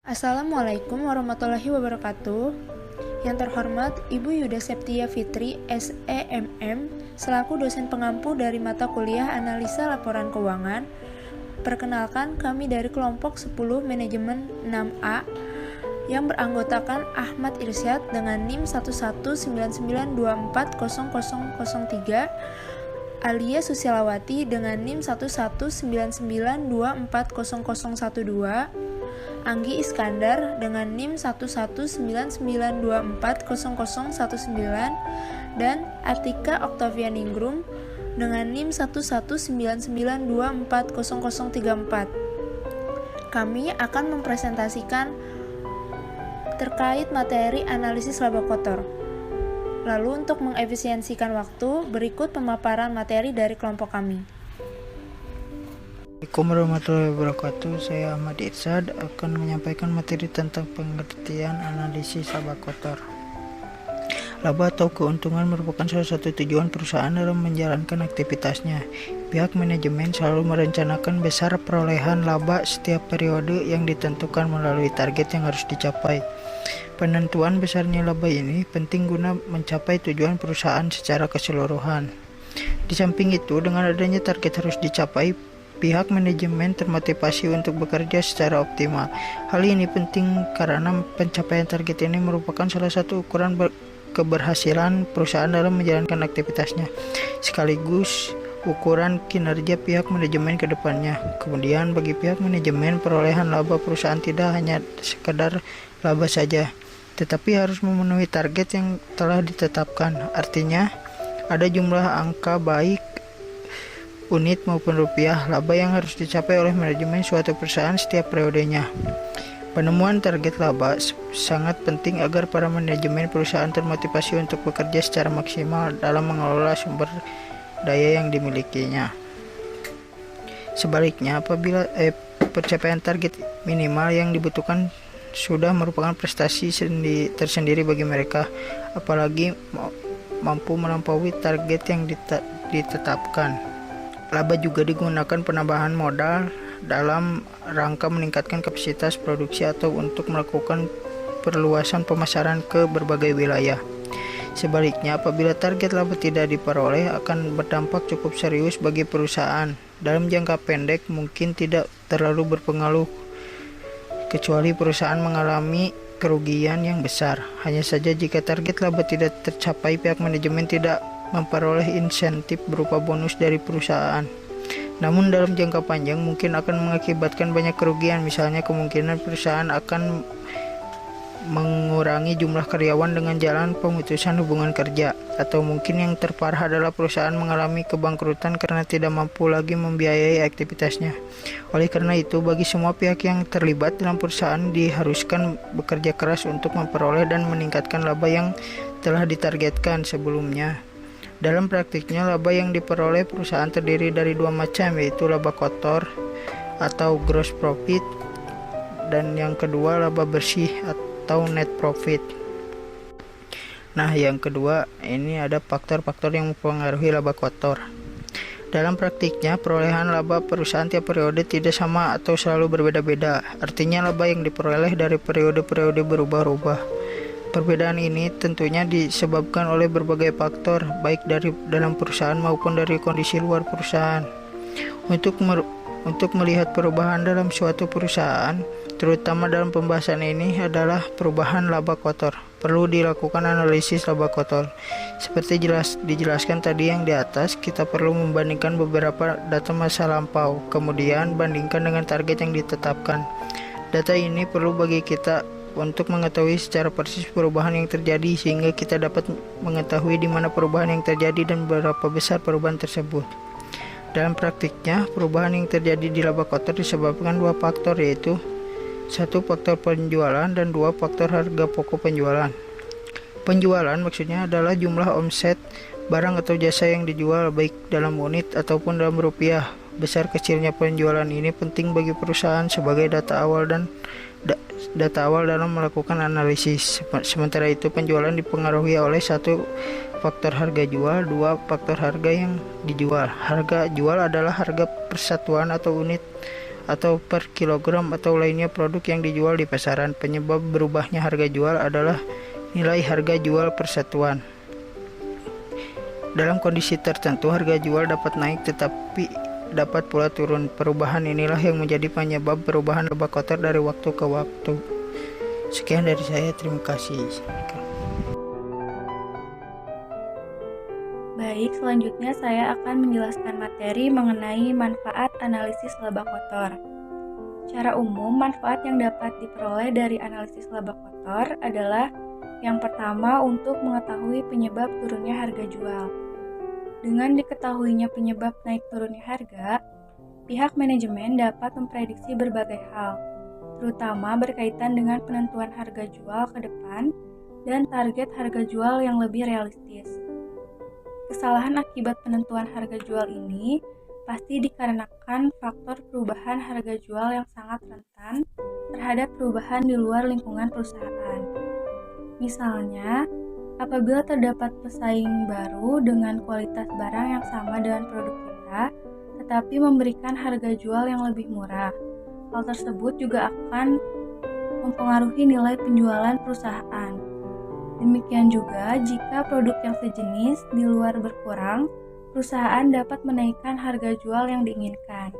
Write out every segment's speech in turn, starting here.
Assalamualaikum warahmatullahi wabarakatuh. Yang terhormat Ibu Yuda Septia Fitri, SEMM, selaku dosen pengampu dari mata kuliah Analisa Laporan Keuangan. Perkenalkan, kami dari kelompok 10 Manajemen 6A yang beranggotakan Ahmad Irsyad dengan NIM 11992400003, Alia Susilawati dengan NIM 11992400012, Anggi Iskandar dengan NIM 11992400019, dan Atika Oktavianingrum dengan NIM 11992400034. Kami akan mempresentasikan terkait materi analisis laba kotor. Lalu untuk mengefisiensikan waktu, berikut pemaparan materi dari kelompok kami. Assalamualaikum warahmatullahi wabarakatuh. Saya Ahmad Irsyad akan menyampaikan materi tentang pengertian analisis laba kotor. Laba atau keuntungan merupakan salah satu tujuan perusahaan dalam menjalankan aktivitasnya. Pihak manajemen selalu merencanakan besar perolehan laba setiap periode yang ditentukan melalui target yang harus dicapai. Penentuan besarnya laba ini penting guna mencapai tujuan perusahaan secara keseluruhan. Di samping itu, dengan adanya target harus dicapai, pihak manajemen termotivasi untuk bekerja secara optimal. Hal ini penting karena pencapaian target ini merupakan salah satu ukuran keberhasilan perusahaan dalam menjalankan aktivitasnya, sekaligus ukuran kinerja pihak manajemen ke depannya. Kemudian bagi pihak manajemen, perolehan laba perusahaan tidak hanya sekedar laba saja, tetapi harus memenuhi target yang telah ditetapkan. Artinya, ada jumlah angka baik unit maupun rupiah laba yang harus dicapai oleh manajemen suatu perusahaan setiap periodenya. Penemuan target laba sangat penting agar para manajemen perusahaan termotivasi untuk bekerja secara maksimal dalam mengelola sumber daya yang dimilikinya. Sebaliknya, apabila pencapaian target minimal yang dibutuhkan sudah merupakan prestasi tersendiri bagi mereka, apalagi mampu melampaui target yang ditetapkan. Laba juga digunakan penambahan modal dalam rangka meningkatkan kapasitas produksi atau untuk melakukan perluasan pemasaran ke berbagai wilayah. Sebaliknya, apabila target laba tidak diperoleh, akan berdampak cukup serius bagi perusahaan. Dalam jangka pendek mungkin tidak terlalu berpengaruh, kecuali perusahaan mengalami kerugian yang besar. Hanya saja jika target laba tidak tercapai, pihak manajemen tidak memperoleh insentif berupa bonus dari perusahaan. Namun dalam jangka panjang mungkin akan mengakibatkan banyak kerugian, misalnya kemungkinan perusahaan akan mengurangi jumlah karyawan dengan jalan pemutusan hubungan kerja, atau mungkin yang terparah adalah perusahaan mengalami kebangkrutan karena tidak mampu lagi membiayai aktivitasnya. Oleh karena itu, bagi semua pihak yang terlibat dalam perusahaan diharuskan bekerja keras untuk memperoleh dan meningkatkan laba yang telah ditargetkan sebelumnya. Dalam praktiknya, laba yang diperoleh perusahaan terdiri dari dua macam, yaitu laba kotor atau gross profit, dan yang kedua laba bersih atau net profit. Nah, yang kedua ini ada faktor-faktor yang mempengaruhi laba kotor. Dalam praktiknya, perolehan laba perusahaan tiap periode tidak sama atau selalu berbeda-beda. Artinya laba yang diperoleh dari periode-periode berubah-ubah. Perbedaan ini tentunya disebabkan oleh berbagai faktor, baik dari dalam perusahaan maupun dari kondisi luar perusahaan. Untuk melihat perubahan dalam suatu perusahaan, terutama dalam pembahasan ini adalah perubahan laba kotor, perlu dilakukan analisis laba kotor. Seperti dijelaskan tadi yang di atas, kita perlu membandingkan beberapa data masa lampau, kemudian bandingkan dengan target yang ditetapkan. Data ini perlu bagi kita untuk mengetahui secara persis perubahan yang terjadi, sehingga kita dapat mengetahui di mana perubahan yang terjadi dan berapa besar perubahan tersebut. Dalam praktiknya, perubahan yang terjadi di laba kotor disebabkan dua faktor, yaitu satu faktor penjualan dan dua faktor harga pokok penjualan. Penjualan maksudnya adalah jumlah omset barang atau jasa yang dijual, baik dalam unit ataupun dalam rupiah. Besar kecilnya penjualan ini penting bagi perusahaan sebagai data awal dalam melakukan analisis. Sementara itu, penjualan dipengaruhi oleh satu faktor harga jual, dua faktor harga yang dijual. Harga jual adalah harga persatuan atau unit atau per kilogram atau lainnya produk yang dijual di pasaran. Penyebab berubahnya harga jual adalah nilai harga jual persatuan. Dalam kondisi tertentu harga jual dapat naik tetapi dapat pula turun. Perubahan inilah yang menjadi penyebab perubahan laba kotor dari waktu ke waktu. Sekian dari saya, terima kasih. Baik, selanjutnya saya akan menjelaskan materi mengenai manfaat analisis laba kotor. Secara umum, manfaat yang dapat diperoleh dari analisis laba kotor adalah yang pertama untuk mengetahui penyebab turunnya harga jual. Dengan diketahuinya penyebab naik turunnya harga, pihak manajemen dapat memprediksi berbagai hal, terutama berkaitan dengan penentuan harga jual ke depan dan target harga jual yang lebih realistis. Kesalahan akibat penentuan harga jual ini pasti dikarenakan faktor perubahan harga jual yang sangat rentan terhadap perubahan di luar lingkungan perusahaan. Misalnya, apabila terdapat pesaing baru dengan kualitas barang yang sama dengan produk kita, tetapi memberikan harga jual yang lebih murah, hal tersebut juga akan mempengaruhi nilai penjualan perusahaan. Demikian juga, jika produk yang sejenis di luar berkurang, perusahaan dapat menaikkan harga jual yang diinginkan.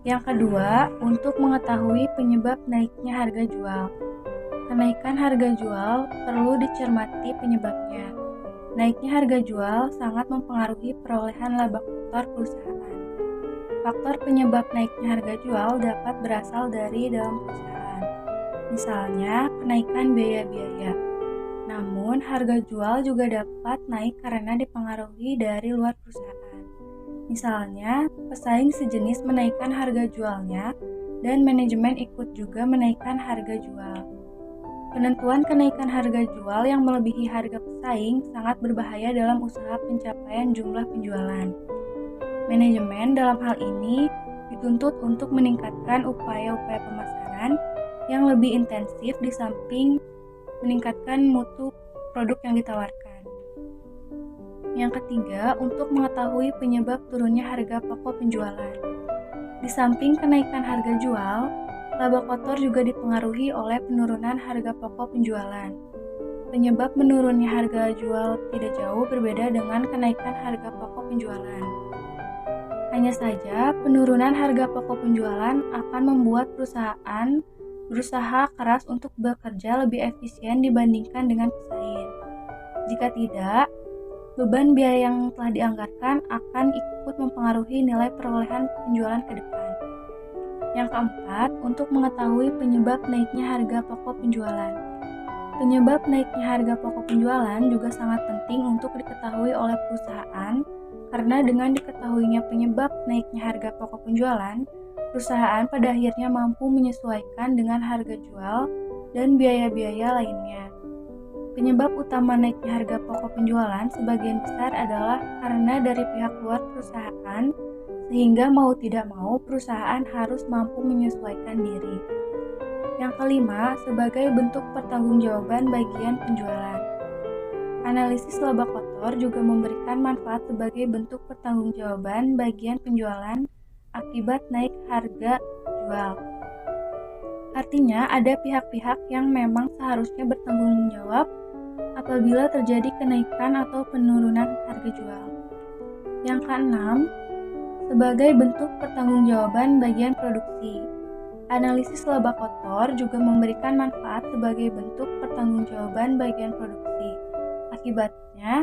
Yang kedua, untuk mengetahui penyebab naiknya harga jual. Kenaikan harga jual perlu dicermati penyebabnya. Naiknya harga jual sangat mempengaruhi perolehan laba kotor perusahaan. Faktor penyebab naiknya harga jual dapat berasal dari dalam perusahaan. Misalnya, kenaikan biaya-biaya. Namun, harga jual juga dapat naik karena dipengaruhi dari luar perusahaan. Misalnya, pesaing sejenis menaikkan harga jualnya dan manajemen ikut juga menaikkan harga jual. Penentuan kenaikan harga jual yang melebihi harga pesaing sangat berbahaya dalam usaha pencapaian jumlah penjualan. Manajemen dalam hal ini dituntut untuk meningkatkan upaya-upaya pemasaran yang lebih intensif di samping meningkatkan mutu produk yang ditawarkan. Yang ketiga, untuk mengetahui penyebab turunnya harga pokok penjualan. Di samping kenaikan harga jual, laba kotor juga dipengaruhi oleh penurunan harga pokok penjualan. Penyebab menurunnya harga jual tidak jauh berbeda dengan kenaikan harga pokok penjualan. Hanya saja, penurunan harga pokok penjualan akan membuat perusahaan berusaha keras untuk bekerja lebih efisien dibandingkan dengan pesaing. Jika tidak, beban biaya yang telah dianggarkan akan ikut mempengaruhi nilai perolehan penjualan ke depan. Yang keempat, untuk mengetahui penyebab naiknya harga pokok penjualan. Penyebab naiknya harga pokok penjualan juga sangat penting untuk diketahui oleh perusahaan, karena dengan diketahuinya penyebab naiknya harga pokok penjualan, perusahaan pada akhirnya mampu menyesuaikan dengan harga jual dan biaya-biaya lainnya. Penyebab utama naiknya harga pokok penjualan sebagian besar adalah karena dari pihak luar perusahaan, sehingga mau tidak mau perusahaan harus mampu menyesuaikan diri. Yang kelima, sebagai bentuk pertanggungjawaban bagian penjualan. Analisis laba kotor juga memberikan manfaat sebagai bentuk pertanggungjawaban bagian penjualan akibat naik harga jual. Artinya, ada pihak-pihak yang memang seharusnya bertanggung jawab apabila terjadi kenaikan atau penurunan harga jual. Yang keenam, sebagai bentuk pertanggungjawaban bagian produksi. Analisis laba kotor juga memberikan manfaat sebagai bentuk pertanggungjawaban bagian produksi. Akibatnya,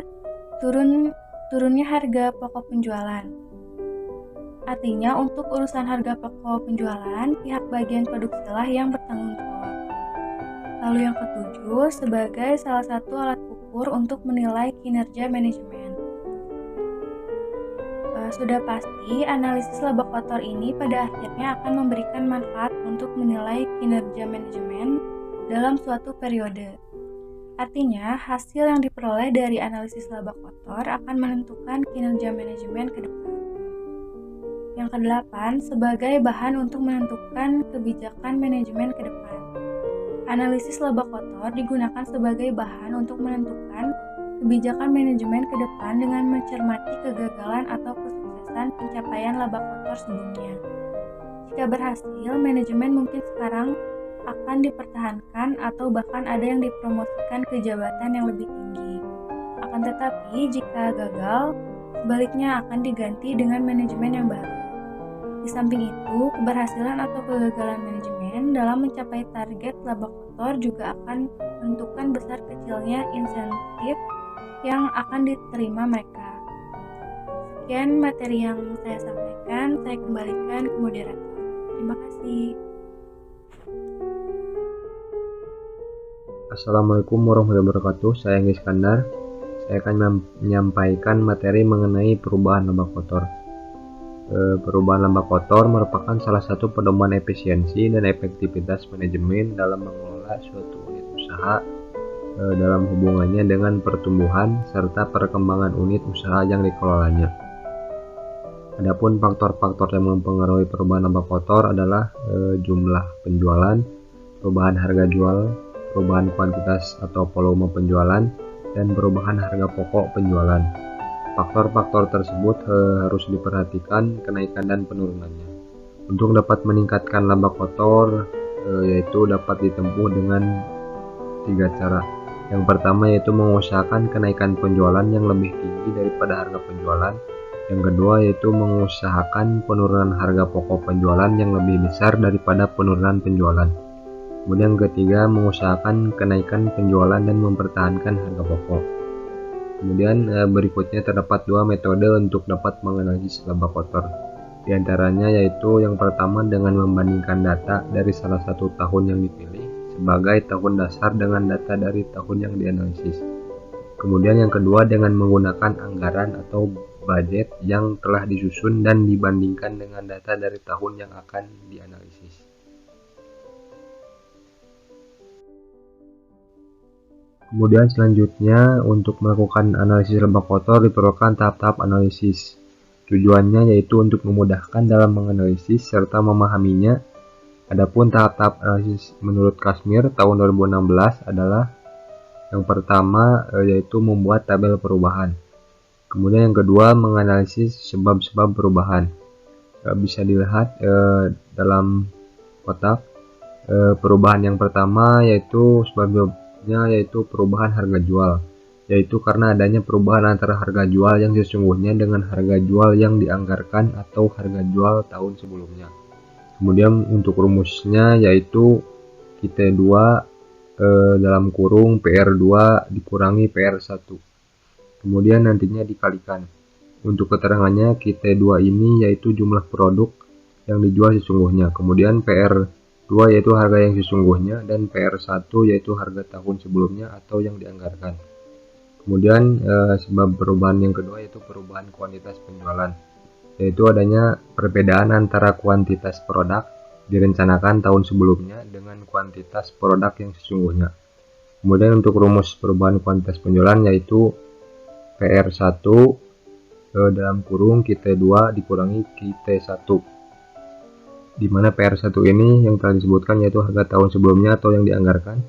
turunnya harga pokok penjualan. Artinya, untuk urusan harga pokok penjualan, pihak bagian produksilah yang bertanggung jawab. Lalu yang ketujuh, sebagai salah satu alat ukur untuk menilai kinerja manajemen. Sudah pasti, analisis laba kotor ini pada akhirnya akan memberikan manfaat untuk menilai kinerja manajemen dalam suatu periode. Artinya, hasil yang diperoleh dari analisis laba kotor akan menentukan kinerja manajemen ke depan. Yang kedelapan, sebagai bahan untuk menentukan kebijakan manajemen ke depan. Analisis laba kotor digunakan sebagai bahan untuk menentukan kebijakan manajemen ke depan dengan mencermati kegagalan atau kesuksesan pencapaian laba kotor sebelumnya. Jika berhasil, manajemen mungkin sekarang akan dipertahankan atau bahkan ada yang dipromosikan ke jabatan yang lebih tinggi. Akan tetapi, jika gagal, sebaliknya akan diganti dengan manajemen yang baru. Di samping itu, keberhasilan atau kegagalan manajemen dalam mencapai target laba kotor juga akan menentukan besar kecilnya insentif yang akan diterima mereka. Sekian materi yang saya sampaikan, saya kembalikan ke moderator. Terima kasih. Assalamualaikum warahmatullahi wabarakatuh. Saya Anggi Iskandar. Saya akan menyampaikan materi mengenai perubahan laba kotor. Perubahan laba kotor merupakan salah satu pedoman efisiensi dan efektivitas manajemen dalam mengelola suatu unit usaha dalam hubungannya dengan pertumbuhan serta perkembangan unit usaha yang dikelolanya. Adapun faktor-faktor yang mempengaruhi perubahan laba kotor adalah jumlah penjualan, perubahan harga jual, perubahan kuantitas atau volume penjualan, dan perubahan harga pokok penjualan. Faktor-faktor tersebut harus diperhatikan kenaikan dan penurunannya. Untuk dapat meningkatkan laba kotor, yaitu dapat ditempuh dengan 3 cara. Yang pertama yaitu mengusahakan kenaikan penjualan yang lebih tinggi daripada harga penjualan. Yang kedua yaitu mengusahakan penurunan harga pokok penjualan yang lebih besar daripada penurunan penjualan. Kemudian yang ketiga, mengusahakan kenaikan penjualan dan mempertahankan harga pokok. Kemudian berikutnya terdapat 2 metode untuk dapat menganalisis laba kotor. Di antaranya yaitu yang pertama dengan membandingkan data dari salah satu tahun yang dipilih sebagai tahun dasar dengan data dari tahun yang dianalisis. Kemudian yang kedua dengan menggunakan anggaran atau budget yang telah disusun dan dibandingkan dengan data dari tahun yang akan dianalisis. Kemudian selanjutnya untuk melakukan analisis laba kotor diperlukan tahap-tahap analisis. Tujuannya yaitu untuk memudahkan dalam menganalisis serta memahaminya. Adapun tahap-tahap analisis menurut Kashmir tahun 2016 adalah yang pertama yaitu membuat tabel perubahan. Kemudian yang kedua menganalisis sebab-sebab perubahan. Bisa dilihat dalam kotak. Perubahan yang pertama yaitu yaitu perubahan harga jual, yaitu karena adanya perubahan antara harga jual yang sesungguhnya dengan harga jual yang dianggarkan atau harga jual tahun sebelumnya. Kemudian untuk rumusnya yaitu QT2 dalam kurung PR2 dikurangi PR1, kemudian nantinya dikalikan. Untuk keterangannya QT2 ini yaitu jumlah produk yang dijual sesungguhnya, kemudian PR2 yaitu harga yang sesungguhnya, dan PR1 yaitu harga tahun sebelumnya atau yang dianggarkan. Kemudian sebab perubahan yang kedua yaitu perubahan kuantitas penjualan, yaitu adanya perbedaan antara kuantitas produk direncanakan tahun sebelumnya dengan kuantitas produk yang sesungguhnya. Kemudian untuk rumus perubahan kuantitas penjualan yaitu PR1 dalam kurung QT2 dikurangi QT1, di mana PR1 ini yang telah disebutkan yaitu harga tahun sebelumnya atau yang dianggarkan.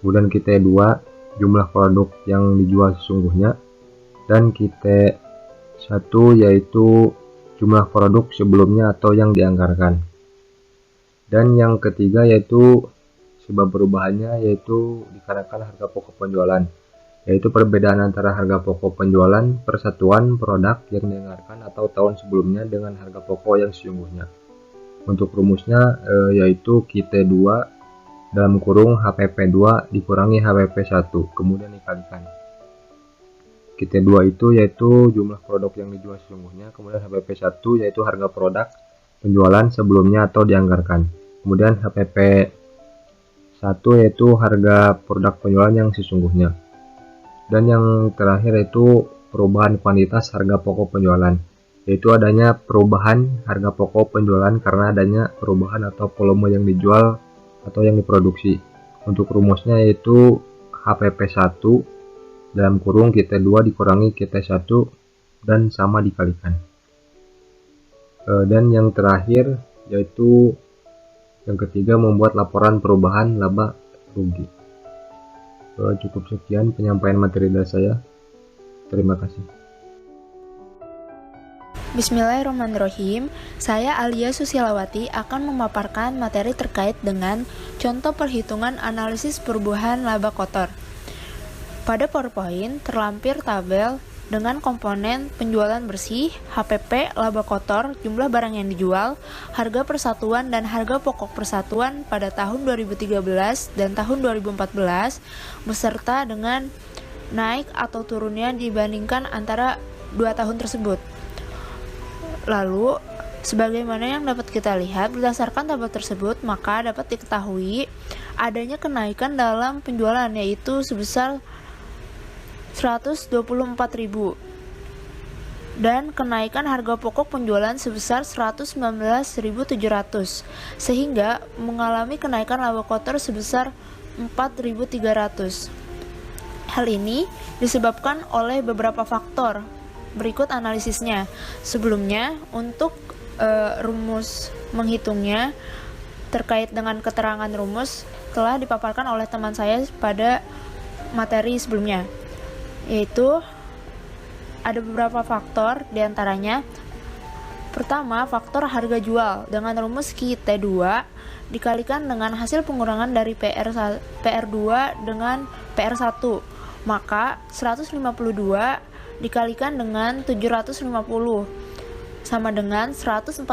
Kemudian QT2 jumlah produk yang dijual sesungguhnya, dan QT1 yaitu jumlah produk sebelumnya atau yang dianggarkan. Dan yang ketiga yaitu sebab perubahannya yaitu dikarenakan harga pokok penjualan, yaitu perbedaan antara harga pokok penjualan persatuan produk yang dianggarkan atau tahun sebelumnya dengan harga pokok yang sesungguhnya. Untuk rumusnya yaitu QT2 dalam kurung HPP2 dikurangi HPP1, kemudian dikalikan. QT2 itu yaitu jumlah produk yang dijual sesungguhnya, kemudian HPP1 yaitu harga produk penjualan sebelumnya atau dianggarkan. Kemudian HPP1 yaitu harga produk penjualan yang sesungguhnya. Dan yang terakhir yaitu perubahan kuantitas harga pokok penjualan, yaitu adanya perubahan harga pokok penjualan karena adanya perubahan atau volume yang dijual atau yang diproduksi. Untuk rumusnya yaitu HPP1 dalam kurung QT2 dikurangi QT1 dan sama dikalikan. Dan yang terakhir yaitu yang ketiga membuat laporan perubahan laba rugi. Cukup sekian penyampaian materi dari saya. Terima kasih. Bismillahirrahmanirrahim. Saya Alia Susilawati akan memaparkan materi terkait dengan contoh perhitungan analisis perubahan laba kotor. Pada PowerPoint terlampir tabel dengan komponen penjualan bersih, HPP, laba kotor, jumlah barang yang dijual, harga persatuan dan harga pokok persatuan pada tahun 2013 dan tahun 2014, beserta dengan naik atau turunnya dibandingkan antara dua tahun tersebut. Lalu, sebagaimana yang dapat kita lihat berdasarkan tabel tersebut, maka dapat diketahui adanya kenaikan dalam penjualan yaitu sebesar 124.000 dan kenaikan harga pokok penjualan sebesar 119.700 sehingga mengalami kenaikan laba kotor sebesar 4.300. Hal ini disebabkan oleh beberapa faktor. Berikut analisisnya. Sebelumnya, untuk rumus menghitungnya terkait dengan keterangan rumus telah dipaparkan oleh teman saya pada materi sebelumnya, yaitu ada beberapa faktor diantaranya. Pertama, faktor harga jual dengan rumus QT2 dikalikan dengan hasil pengurangan dari PR2 dengan PR1, maka 152 dikalikan dengan 750 sama dengan 114.000.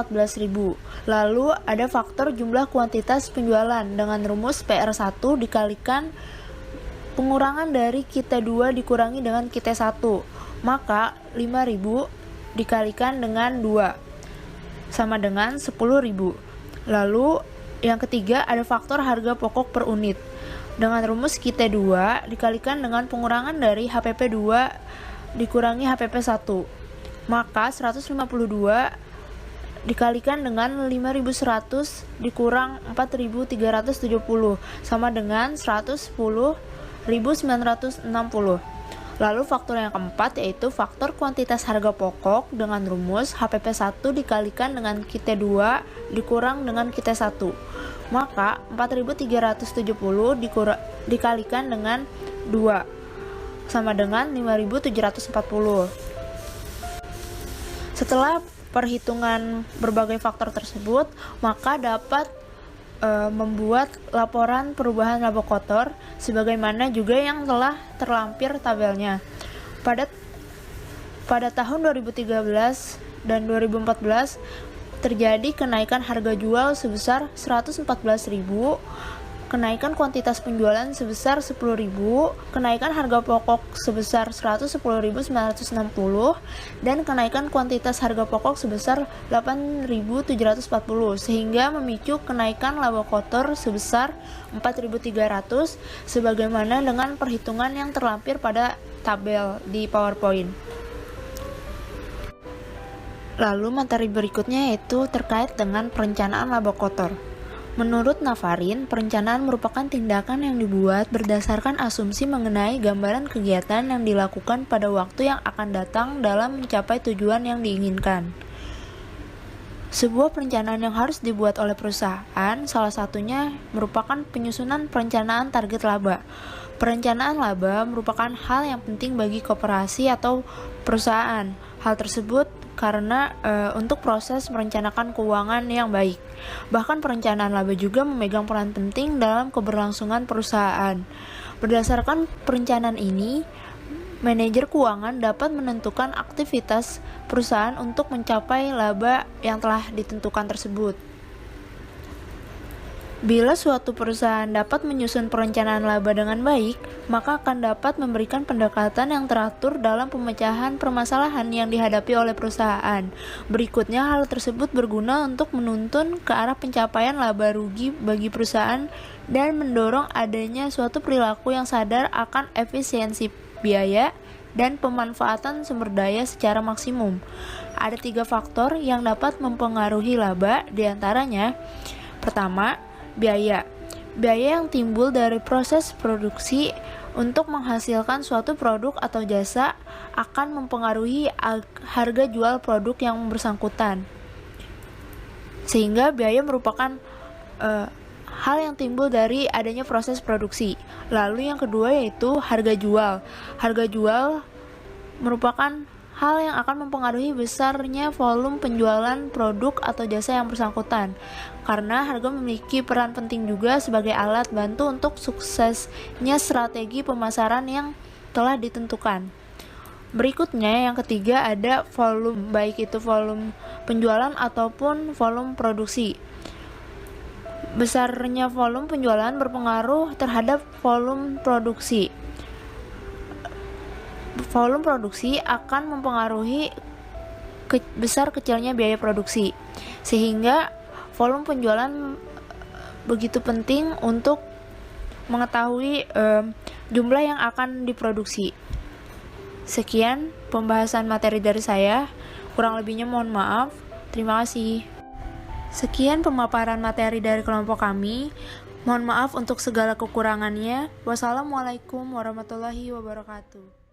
Lalu ada faktor jumlah kuantitas penjualan dengan rumus PR1 dikalikan pengurangan dari QT2 dikurangi dengan QT1, maka 5.000 dikalikan dengan 2 sama dengan 10.000. Lalu yang ketiga ada faktor harga pokok per unit dengan rumus QT2 dikalikan dengan pengurangan dari HPP2 dikurangi HPP1, maka 152 dikalikan dengan 5.100 dikurang 4.370 sama dengan 110.960. Lalu faktor yang keempat yaitu faktor kuantitas harga pokok dengan rumus HPP1 dikalikan dengan QT2 dikurang dengan QT1, maka 4.370 dikalikan dengan 2 sama dengan 5.740. Setelah perhitungan berbagai faktor tersebut, maka dapat membuat laporan perubahan laba kotor sebagaimana juga yang telah terlampir tabelnya. Pada tahun 2013 dan 2014 terjadi kenaikan harga jual sebesar 114.000, kenaikan kuantitas penjualan sebesar 10.000, kenaikan harga pokok sebesar 110.960, dan kenaikan kuantitas harga pokok sebesar 8.740 sehingga memicu kenaikan laba kotor sebesar 4.300 sebagaimana dengan perhitungan yang terlampir pada tabel di PowerPoint. Lalu materi berikutnya yaitu terkait dengan perencanaan laba kotor. Menurut Navarin, perencanaan merupakan tindakan yang dibuat berdasarkan asumsi mengenai gambaran kegiatan yang dilakukan pada waktu yang akan datang dalam mencapai tujuan yang diinginkan. Sebuah perencanaan yang harus dibuat oleh perusahaan, salah satunya merupakan penyusunan perencanaan target laba. Perencanaan laba merupakan hal yang penting bagi koperasi atau perusahaan. Hal tersebut karena untuk proses merencanakan keuangan yang baik. Bahkan perencanaan laba juga memegang peran penting dalam keberlangsungan perusahaan. Berdasarkan perencanaan ini, manajer keuangan dapat menentukan aktivitas perusahaan untuk mencapai laba yang telah ditentukan tersebut. Bila suatu perusahaan dapat menyusun perencanaan laba dengan baik, maka akan dapat memberikan pendekatan yang teratur dalam pemecahan permasalahan yang dihadapi oleh perusahaan. Berikutnya, hal tersebut berguna untuk menuntun ke arah pencapaian laba rugi bagi perusahaan dan mendorong adanya suatu perilaku yang sadar akan efisiensi biaya dan pemanfaatan sumber daya secara maksimum. Ada 3 faktor yang dapat mempengaruhi laba, diantaranya: pertama, biaya yang timbul dari proses produksi untuk menghasilkan suatu produk atau jasa akan mempengaruhi harga jual produk yang bersangkutan, sehingga biaya merupakan hal yang timbul dari adanya proses produksi. Lalu yang kedua yaitu harga jual. Harga jual merupakan hal yang akan mempengaruhi besarnya volume penjualan produk atau jasa yang bersangkutan, karena harga memiliki peran penting juga sebagai alat bantu untuk suksesnya strategi pemasaran yang telah ditentukan. Berikutnya yang ketiga ada volume, baik itu volume penjualan ataupun volume produksi. Besarnya volume penjualan berpengaruh terhadap volume produksi. Volume produksi akan mempengaruhi besar kecilnya biaya produksi, sehingga volume penjualan begitu penting untuk mengetahui jumlah yang akan diproduksi. Sekian pembahasan materi dari saya, kurang lebihnya mohon maaf. Terima kasih. Sekian pemaparan materi dari kelompok kami. Mohon maaf untuk segala kekurangannya. Wassalamualaikum warahmatullahi wabarakatuh.